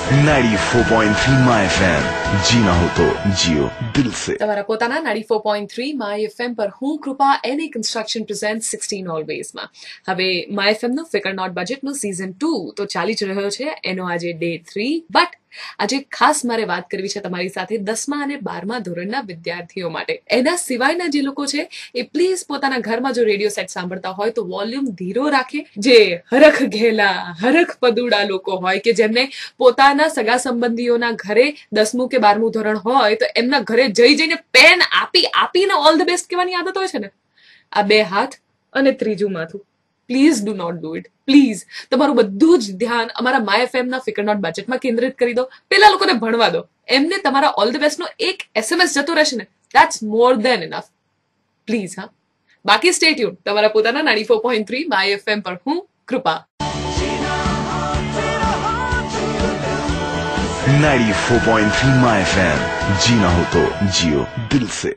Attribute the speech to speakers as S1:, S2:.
S1: 94.3 my FM जीना हो तो जियो दिल से।
S2: તમારા પોતાના 94.3 માય એફએમ પર હું કૃપા એની કન્સ્ટ્રક્શન પ્રેઝન્ટ 16 ઓલવેઝ માં હવે માય એફએમ નો ફિકર નોટ બજેટ નો સીઝન 2 તો ચાલી જ રહ્યો છે, એનો આજે ડે 3. બટ આજે ખાસ મારે વાત કરવી છે તમારી સાથે 10મા અને 12મા ધોરણના વિદ્યાર્થીઓ માટે. એના સિવાયના જે લોકો છે એ પ્લીઝ પોતાના ઘરમાં જો રેડિયો સેટ સાંભળતા હોય તો વોલ્યુમ ધીરો રાખે. જે હરખ ઘેલા હરખ પદુડા લોકો હોય કે જેમને પોતાના સગા સંબંધીઓના ઘરે 10મું કે 12મું ધોરણ હોય તો એમના ઘરે જઈને પેન આપીને ઓલ ધ બેસ્ટ કહેવાની આદત હોય છે ને, આ 2 હાથ અને 3જું માથું, please do not do it. Please તમારું બધું જ ધ્યાન અમારા માય એફએમ ના ફિકર નોટ બજેટમાં કેન્દ્રિત કરી દો. પેલા લોકોને ભણવા દો, એમને તમારા ઓલ ધ બેસ્ટ નો એક SMS જતો રહેશે ને, that's more than enough. Please હા. બાકી સ્ટે ટ્યુન તમારા પોતાના 94.3 માય એફએમ પર હું કૃપા.
S1: 94.3 माय एफएम जीना हो तो जियो दिल से।